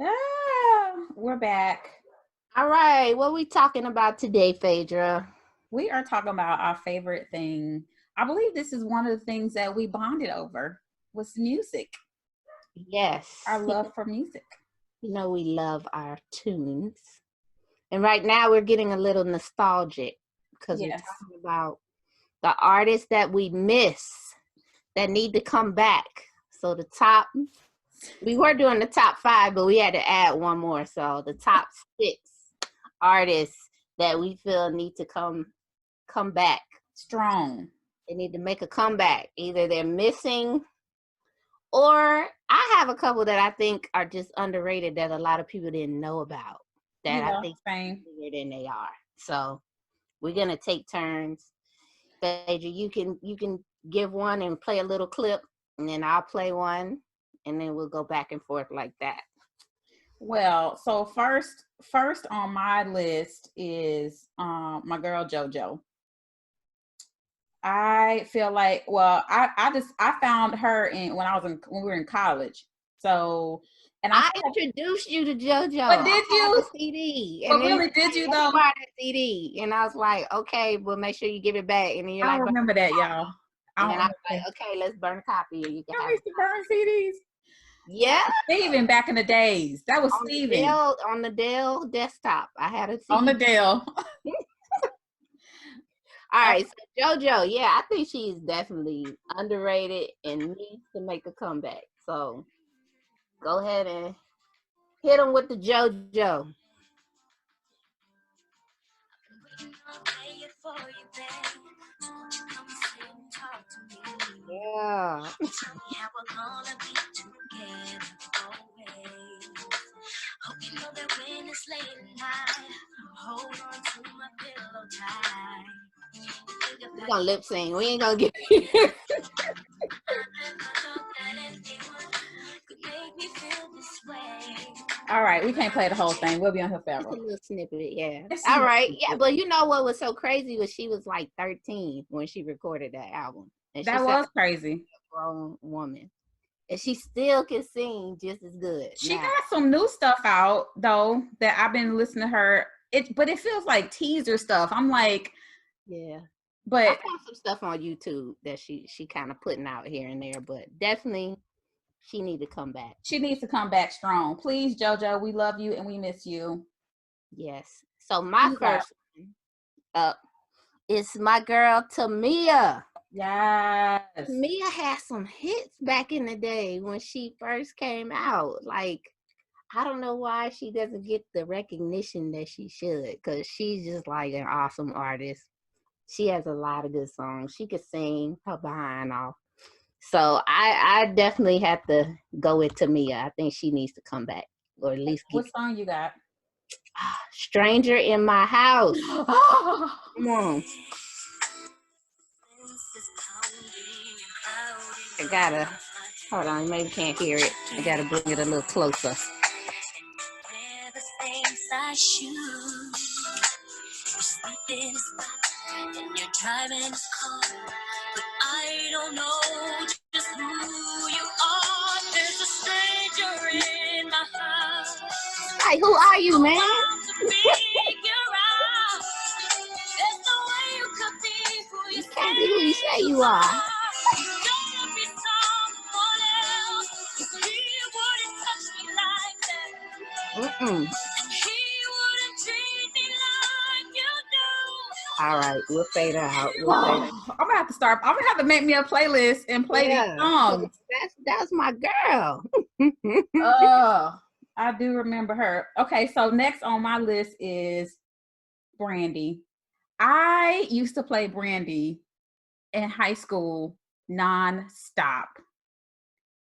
We're back. All right, what we talking about today, Phaedra? We are talking about our favorite thing. I believe this is one of the things that we bonded over was music, our Yes, love for music. we love our tunes. And right now we're getting a little nostalgic because we're Yes. talking about the artists that we miss that need to come back. So we were doing the top 5, but we had to add one more. So the top 6 artists that we feel need to come back. Strong. They need to make a comeback. Either they're missing, or I have a couple that I think are just underrated that a lot of people didn't know about that I think Same. bigger than they are. So we're gonna take turns. Phaedra, you can give one and play a little clip, and then I'll play one, and then we'll go back and forth like that. Well, so first on my list is my girl JoJo. I feel like, well, I found her when we were in college. So, and I I feel like, introduced you to JoJo. but I did had the you? CD, But and then really, did you let me though? buy that CD, and I was like, okay, well, make sure you give it back. And then you're I like, don't remember that, y'all. I and don't then I was remember like, that. okay, let's burn a copy, and you can I have it. used to burn CDs. Yeah, Steven back in the days. That was Steven on the Dell desktop. I had a on the CD. Dell. All right, so JoJo, yeah, I think she's definitely underrated and needs to make a comeback. So go ahead and hit them with the JoJo. Yeah. Hope you know that when it's late at night, hold on to my pillow tight. We're gonna lip sync. We ain't gonna get All right, we can't play the whole thing. We'll be on here Just forever. a little snippet, yeah. It's All right, yeah. But you know what was so crazy was she was like 13 when she recorded that album, and she That said was crazy. a grown woman, and she still can sing just as good. She Now, got some new stuff out though that I've been listening to her. But it feels like teaser stuff. I'm like, yeah. I but found some stuff on YouTube that she kind of putting out here and there, but definitely she need to come back. she needs to come back strong. Please, JoJo, we love you and we miss you. Yes. So my first one up is my girl Tamia. Yes. Tamia had some hits back in the day when she first came out. Like, I don't know why she doesn't get the recognition that she should, because she's just like an awesome artist. She has a lot of good songs. She could sing her behind off. So I definitely have to go with Tamia. I think she needs to come back, or at least What song you got? Stranger in My House. Come on. I gotta, hold on, you maybe can't hear it. I gotta bring it a little closer. You're driving this car, but I don't know just who you are. There's a stranger in my house. Like, who are you, man? You can't be who you say you are. Mm-mm. All right, we'll fade out. I'm gonna have to start. I'm gonna have to make me a playlist and play these songs. That's my girl. Oh, I do remember her. Okay, so next on my list is Brandy. I used to play Brandy in high school non-stop.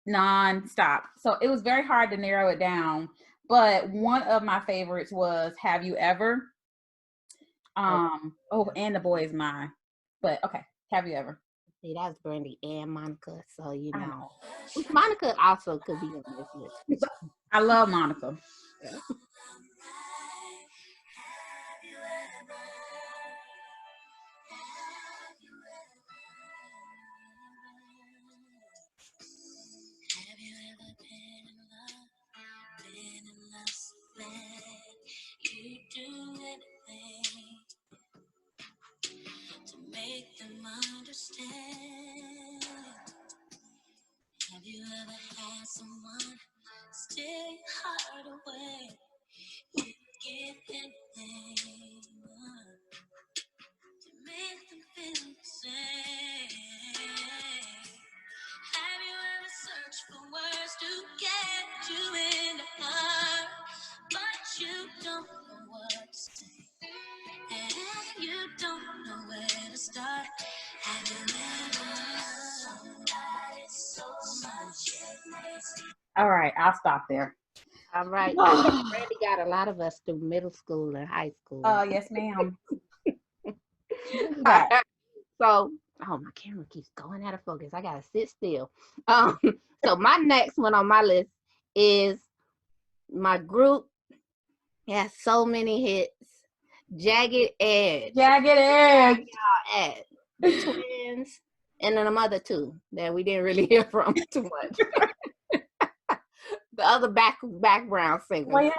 So it was very hard to narrow it down. But one of my favorites was Have You Ever? And The Boy Is Mine. But okay, Have You Ever? See, that's Brandy and Monica, so you know. Which Monica also could be on this list. I love Monica. Yeah. someone stay hard away. You get anything to make them feel the same. Have you ever searched for words to get you in the heart, but you don't know what to say, and you don't know where to start? Have you ever somebody so much it makes you... All right, I'll stop there. All right. I think Brandy got a lot of us through middle school and high school. Yes, ma'am. So, oh, my camera keeps going out of focus. I gotta sit still. So my next one on my list is my group. It has so many hits. Jagged Edge. Jagged Edge. Ed, the Twins, and then the other two that we didn't really hear from too much. The other background singers.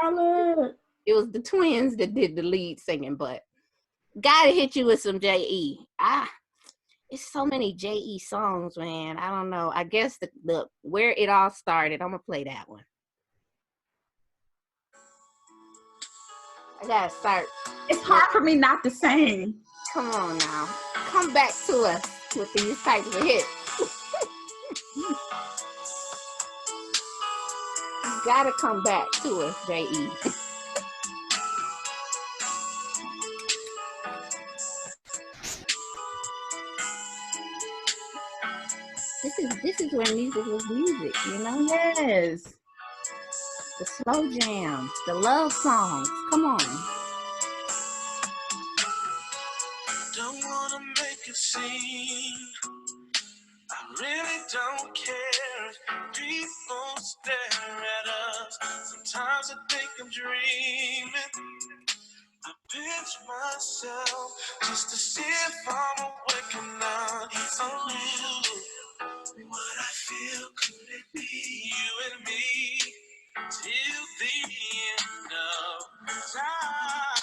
It was the Twins that did the lead singing, but gotta hit you with some J.E. It's so many J.E. songs, man. I don't know. I guess the where it all started. I'm gonna play that one. I gotta start. It's hard for me not to sing. Come on now. Come back to us with these types of hits. You gotta come back to us, J.E. This is when music was music, you know? Yes. The slow jams, the love songs. Come on. Don't wanna make a scene. I really don't care if people stare at us. Sometimes I think I'm dreaming. I pinch myself just to see if I'm awake or not. So what I feel, could it be you and me till the end of time?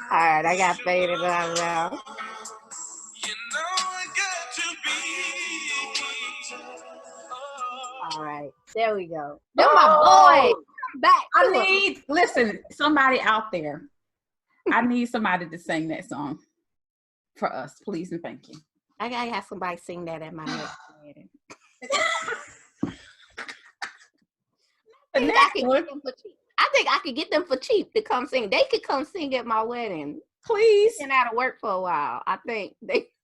All right, I got faded out now. You know I got to be. All right, there we go. They're my boys. Come back. Listen, somebody out there. I need somebody to sing that song for us, please and thank you. I gotta have somebody sing that at my next wedding. I think I could get them for cheap to come sing. They could come sing at my wedding. Please. Been out of work for a while. I think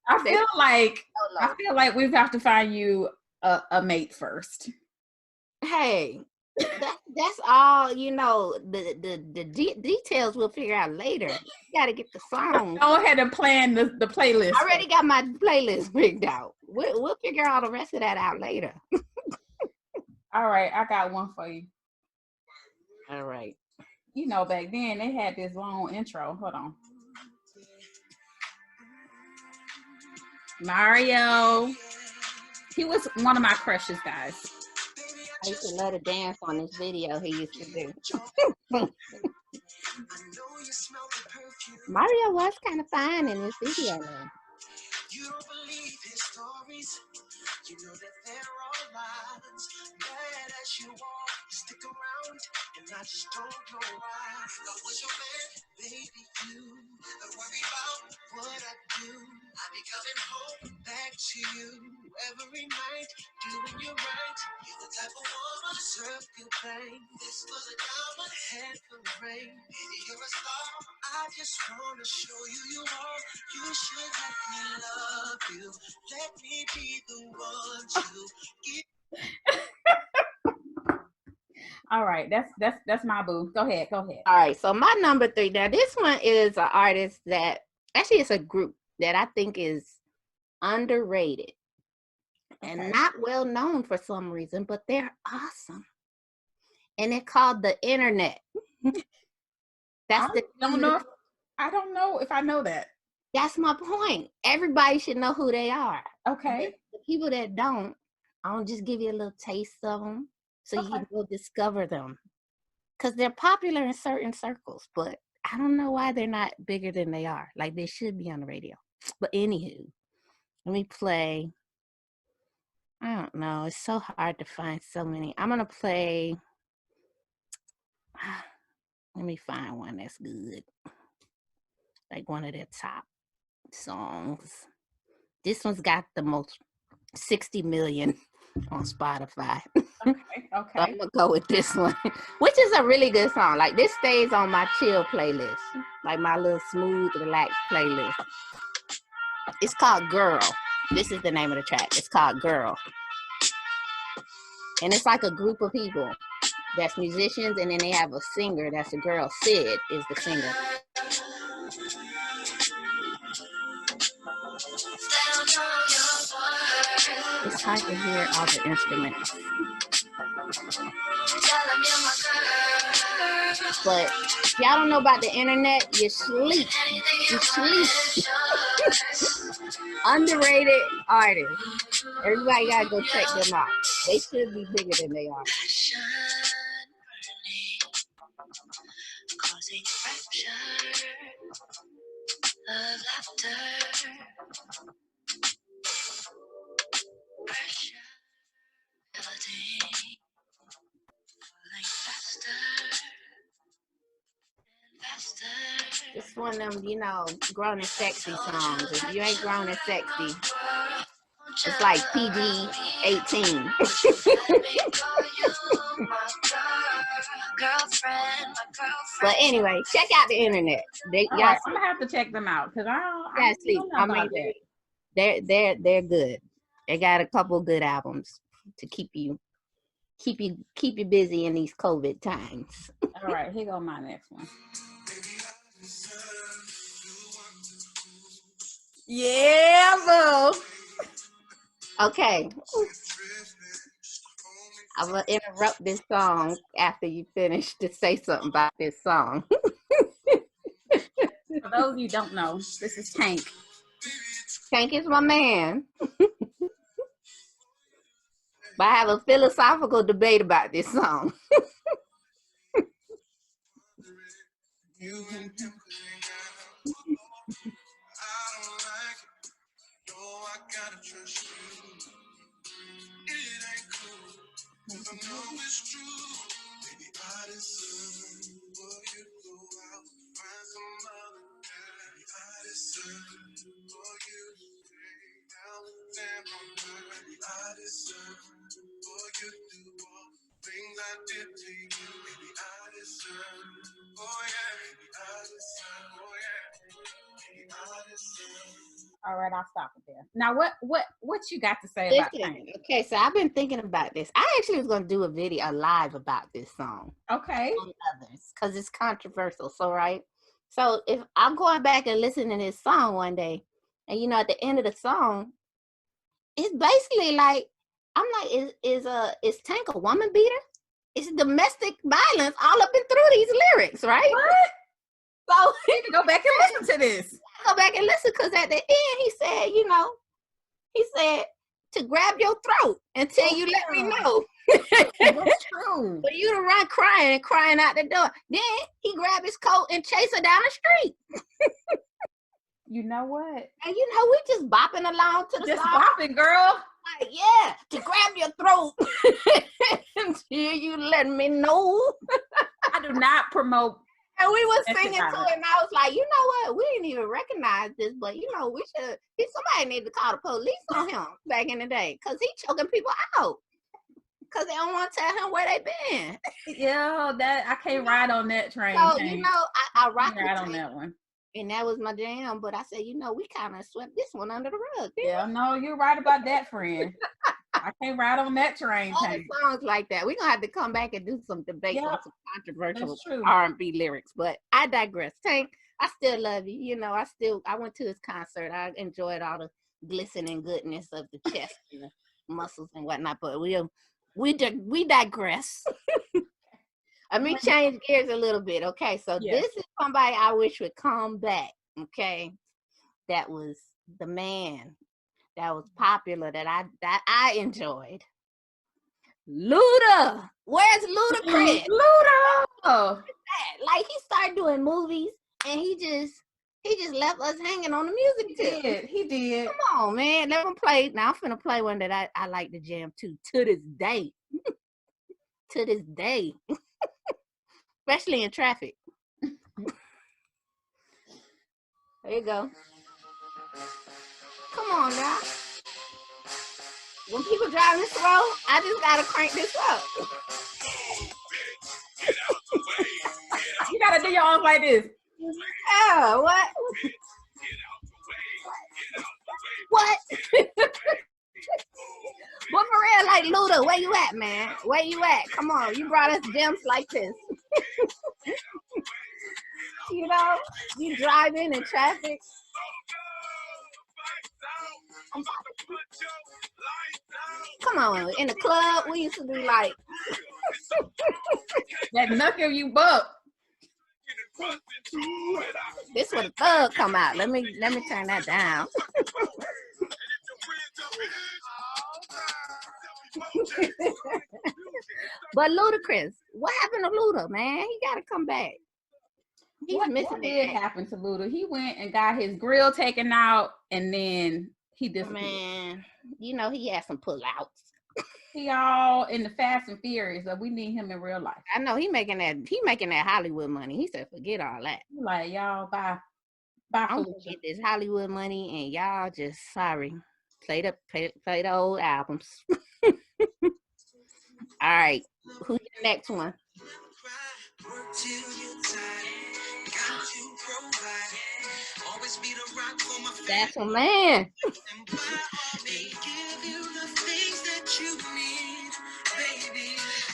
I feel like we have to find you a mate first. Hey, that's all, you know. The details we'll figure out later. You gotta get the song. Go ahead and plan the playlist. I already got my playlist rigged out. We'll figure all the rest of that out later. All right, I got one for you. All right. You know, back then they had this long intro. Hold on. Mario. He was one of my crushes, guys. I used to love to dance on this video he used to do. Mario was kind of fine in this video, man. You don't believe his stories. You know that there are lies. Bad as you are, stick around, and I just don't know why. I was your man, baby, you. Don't worry about what I do. I be coming home back to you every night, doing you right. You're the type of woman deserve good thing. This was a diamond head full of rain. Baby, you're a star. I just wanna show you you are. You should let me love you. Let me be the one to give. All right, that's my boo. Go ahead. All right, so my number 3. Now this one is an artist that actually it's a group that I think is underrated and not well known for some reason, but they're awesome. And they're called The Internet. I don't know if I know that. That's my point. Everybody should know who they are. Okay. The people that don't, I'll just give you a little taste of them so you can go discover them. Because they're popular in certain circles, but I don't know why they're not bigger than they are. Like they should be on the radio. But anywho, let me play I don't know. It's so hard to find so many. I'm gonna play. Let me find one that's good. Like one of their top songs. This one's got the most 60 million on Spotify. Okay. So Okay. I'm gonna go with this one, which is a really good song. Like this stays on my chill playlist, like my little smooth, relaxed playlist. It's called Girl. This is the name of the track. It's called Girl. And it's like a group of people that's musicians, and then they have a singer that's a girl. Sid is the singer. It's hard to hear all the instruments. But if y'all don't know about the internet, you sleep. You sleep. Underrated artists. Everybody gotta go check them out. They should be bigger than they are. Causing rapture of laughter. Pressure building. Falling faster. It's one of them, you know, grown and sexy songs. If you ain't grown and sexy, it's like PG-18. But anyway, check out the internet. All right, I'm gonna have to check them out because I don't know about that. They're good. They got a couple good albums to keep you busy in these COVID times. All right, here go my next one. Yeah, boo. Okay. I'm gonna interrupt this song after you finish to say something about this song. For those of you who don't know, this is Tank. Tank is my man. But I have a philosophical debate about this song. All right, I'll stop it there. Now, what you got to say about Tank? Okay, so I've been thinking about this. I actually was going to do a live about this song. Okay. On others, because it's controversial. So, right? So, if I'm going back and listening to this song one day, and, you know, at the end of the song, it's basically like, I'm like, is Tank a woman beater? It's domestic violence all up and through these lyrics, right? What? So you need to go back and listen to this. Go back and listen, because at the end he said to grab your throat until you let me know. That's true. For you to run crying out the door. Then he grabbed his coat and chased her down the street. You know what? And you know, we just bopping along to the just song. Bopping, girl. Like, yeah, to grab your throat until you let me know. I do not promote. And we was singing to it, and I was like, you know what? We didn't even recognize this, but you know, somebody need to call the police on him back in the day, because he choking people out. Because they don't want to tell him where they been. Yeah, that I can't ride on that train. So, you know, I rocked ride on that one. And that was my jam, but I said, you know, we kind of swept this one under the rug. Yeah, no, you're right about that, friend. I can't ride on that train. All the songs like that. We're going to have to come back and do some debate on some controversial R&B lyrics, but I digress. Tank, I still love you. You know, I went to his concert. I enjoyed all the glistening goodness of the chest and the muscles and whatnot, but we digress. Let me change gears a little bit. Okay, so this is somebody I wish would come back. Okay, that was the man that was popular that I enjoyed. Luda, where's Ludacris? Luda, like he started doing movies and he just He just left us hanging on the music tip. He did. Come on, man. Let him play. Now I'm finna play one that I like to jam to this day. To this day. Especially in traffic. There you go. Come on now. When people driving slow, I just gotta crank this up. You gotta do your own like this. Oh, what? What? But for real, like Luda, where you at, man? Where you at? Come on, you brought us gems like this. You know, you driving in traffic. Come on, in the club, we used to be like that knuckle you buck. This where the thug come out. Let me turn that down. But Ludacris, what happened to Luda, man? He gotta come back. What did happen to Luda? He went and got his grill taken out, and then he disappeared. Man, you know he had some pullouts. He all in the Fast and Furious, but we need him in real life. I know he making that Hollywood money. He said, forget all that. Like y'all, bye. I'm gonna get this Hollywood money, and y'all just play the old albums. All right, who's the next one? That's a man.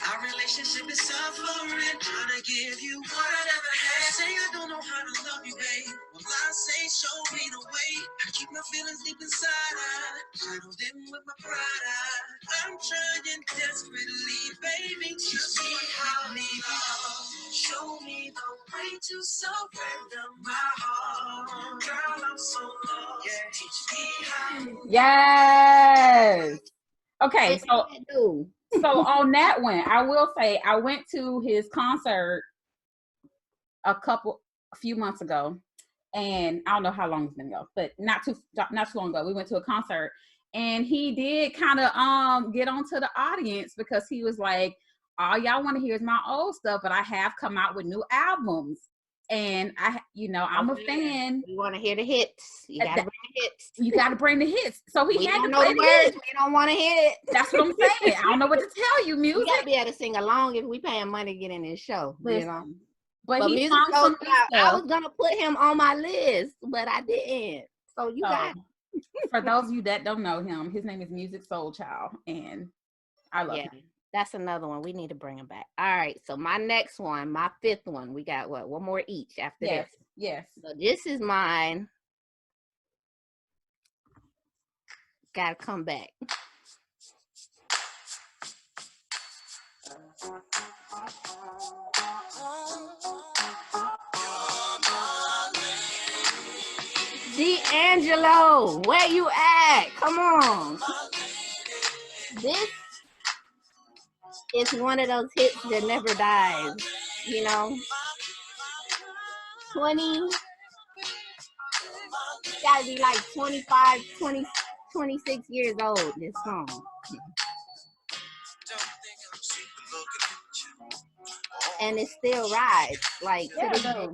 Our relationship is suffering, trying to give you what I never had. Say I don't know how to love you, babe. Well, I say show me the way. I keep my feelings deep inside. I channel them with my pride. I'm trying desperately, baby, to see how me love. Show me the way to surrender my heart. Girl, I'm so lost. Yeah, teach me how. Yes. Okay, so on that one, I will say I went to his concert a few months ago, and I don't know how long it's been ago, but not too long ago. We went to a concert, and he did kind of get onto the audience because he was like, all y'all want to hear is my old stuff, but I have come out with new albums. And I'm a fan. You want to hear the hits. You got to bring the hits. You got to bring the hits. So he had to know the words. We don't want to hear it. That's what I'm saying. I don't know what to tell you, music. You got to be able to sing along if we paying money to get in this show. Listen, you know. But he music sung I was going to put him on my list, but I didn't. So you got for those of you that don't know him, his name is Musiq Soulchild, and I love him. That's another one. We need to bring him back. All right. So my next one, my fifth one, we got what? One more each after this. Yes. So this is mine. Gotta come back. D'Angelo, where you at? Come on. This is one of those hits that never dies, you know. 20, gotta be like 25, 20, 26 years old, this song. And it still rides, like to this day.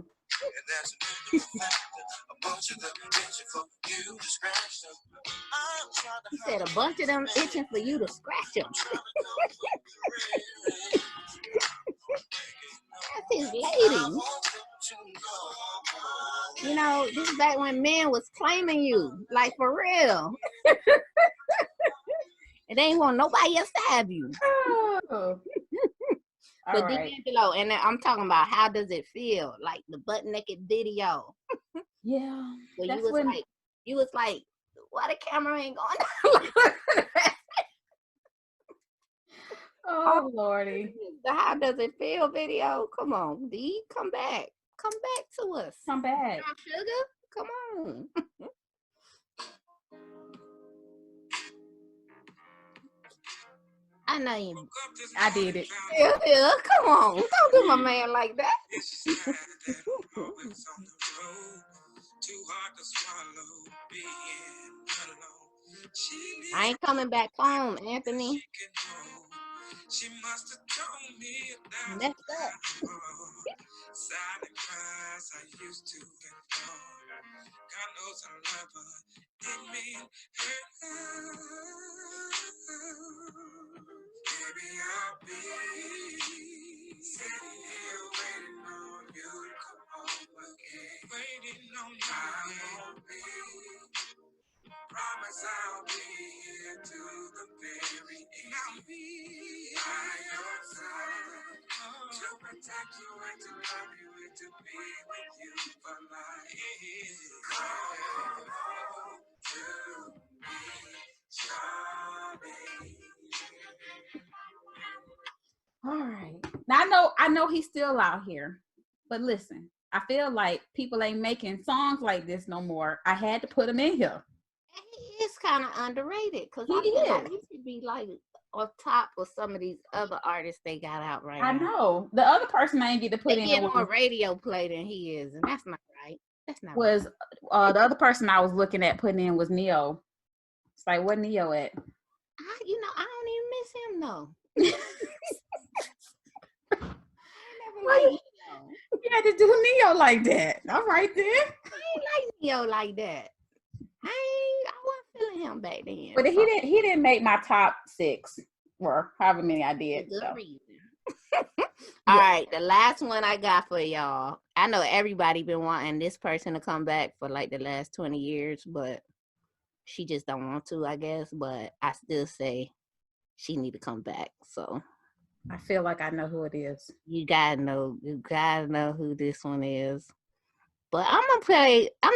He said a bunch of them itching for you to scratch them. That's his lady. You know, this is back when men was claiming you, like for real. And they ain't want nobody else to have you. Oh. But D'Angelo, and I'm talking about how does it feel, like the butt naked video. Yeah. So you was like, why the camera ain't going down? Oh Lordy. The how does it feel video? Come on, D, come back to us. Come back, sugar. Come on. I know you. I did it. Yeah, come on. Don't do my man like that. Too hard to swallow, being alone. She I needs ain't coming back home, Anthony. she can know. She must have told me 1,000 Messed up. times before. Silent cries I used to ignore. God knows I love her. Didn't mean her love. Baby, I'll be sitting here waiting on you to come home again. Waiting on you. I won't be. Promise I'll be here to the very end. I'll be by your side to protect you and to love you and to be with you for life. Come home to me, Charlie. All right. Now I know he's still out here, but listen, I feel like people ain't making songs like this no more. I had to put him in here. He is kind of underrated because He I feel like is. he should be like on top of some of these other artists they got out right I now. know. The other person I ain't get to put They in get was, more radio play than he is, and that's not right. That's not was right. the other person I was looking at putting in was Neo. It's like, where Neo at? I don't even miss him though. I Why never you, liked Neo. you had to do Neo like that? All right then. I ain't like Neo like that. I wasn't feeling him back then. But so he didn't make my top 6 or however many I for did. good So. reason. All right, the last one I got for y'all. I know everybody been wanting this person to come back for like the last 20 years, but she just don't want to, I guess. But I still say she need to come back. So I feel like I know who it is. you gotta know who this one is. But I'm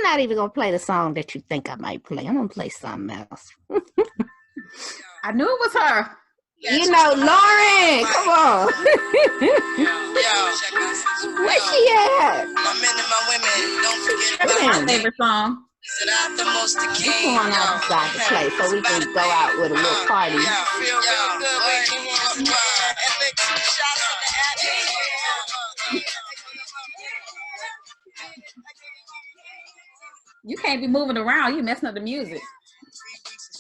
not even gonna play the song that you think I might play. I'm gonna play something else. I knew it was her. You know, Lauren, come on. Where she at? My men and my women, don't forget That's about my favorite song. Sit out the most the This king. one I decided to play so we can go out with a little party. Yeah, feel real good with your hands in the air and lick some shots in the atmosphere. You can't be moving around. You messing up the music.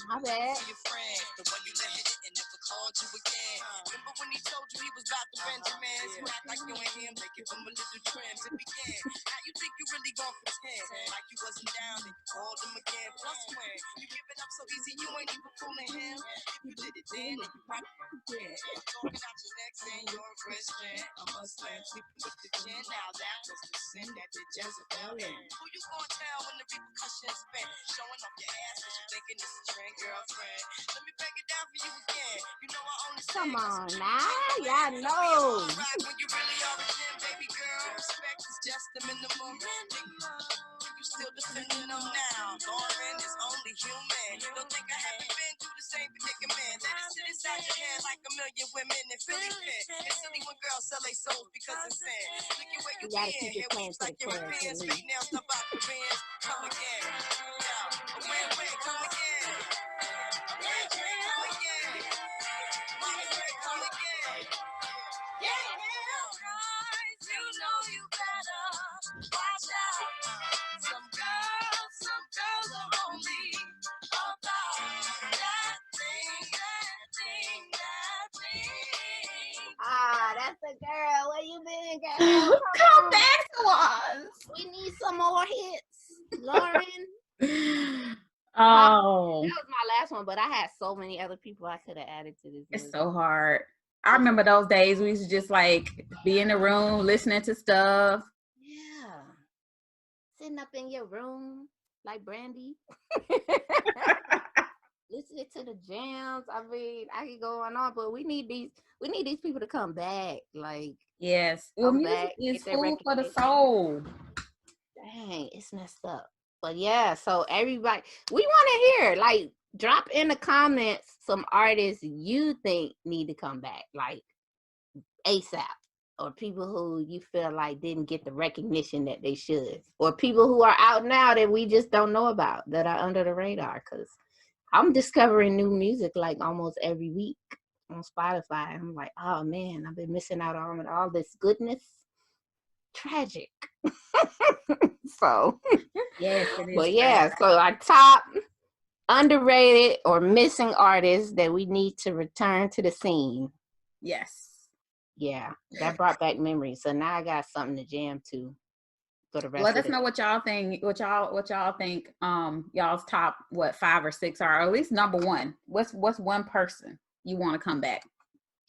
My bad. The one you let hit it and never called you again. Remember when he told you he was about to Benjamins? You act like you ain't him, they give him a little trim to begin. Now you think you really gon' pretend like you wasn't down, then you called him again. Plus when you give it up so easy, you ain't even fooling him. If you did it then, then you probably regret. Talking out your neck saying you're a Christian, a Muslim, sleeping with the gin. Now that was the sin that did Jezebel in. Who you gonna tell when the repercussions been? Showing off your ass cause you thinking it's a trend, girlfriend. Let me break it down for you again. You know I only Come on now, y'all know. when you really are a gem, baby girl. Respect is just the minimum. You still defending them now. Lauren is only human. Don't think I haven't been through the same predicament. Let it sit inside your head like a million women in Philly pit. It's silly when girls sell their souls because it's sin. Look at where you You gotta been. keep your Here plan weeks to like the chorus, Europeans. please. Fake nails, stuff out the bins. Come again. Yeah. Win-win, come again. Win-win, come again. Mommy, come again. Yeah, guys, you know you better watch out. Some girls are only about that thing. That's a girl. Where you been, girl? Come back to us. We need some more hits, Lauren. Oh, That was my last one, but I had so many other people I could have added to this it's list. so hard. I remember those days we used to just like be in the room listening to stuff. Yeah. Sitting up in your room like Brandy. Listening to the jams. I mean, I could go on, but we need these people to come back. Like, Yes. Well, come music back, is get their food for the recognition. soul. Dang, it's messed up. But yeah, so everybody, we want to hear, like, drop in the comments some artists you think need to come back, like ASAP, or people who you feel like didn't get the recognition that they should, or people who are out now that we just don't know about, that are under the radar. Because I'm discovering new music like almost every week on Spotify. I'm like, oh man, I've been missing out on all this goodness. tragic. So, Yes, it is. but yeah, so our top underrated or missing artists that we need to return to the scene. Yes. Yeah, that brought back memories. So now I got something to jam to for the rest Let of us the know what y'all think. What y'all think? Y'all's top 5 or 6 are, or at least number one. What's one person you want to come back?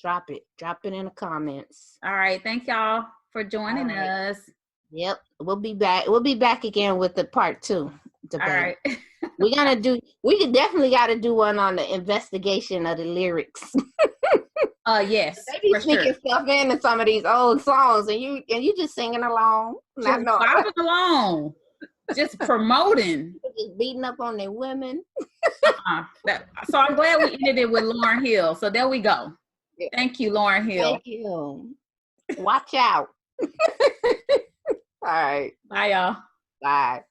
Drop it in the comments. All right, thank y'all for joining All right. us. Yep, we'll be back again with the part 2 debate. All right. We could definitely got to do one on the investigation of the lyrics. Yes, They be for sneaking sure. stuff into some of these old songs, and you just singing along, not Just knowing, bopping along, just promoting. just beating up on their women. So I'm glad we ended it with Lauryn Hill. So there we go. Yeah. Thank you, Lauryn Hill. Thank you. Watch out. All right. Bye, y'all. Bye.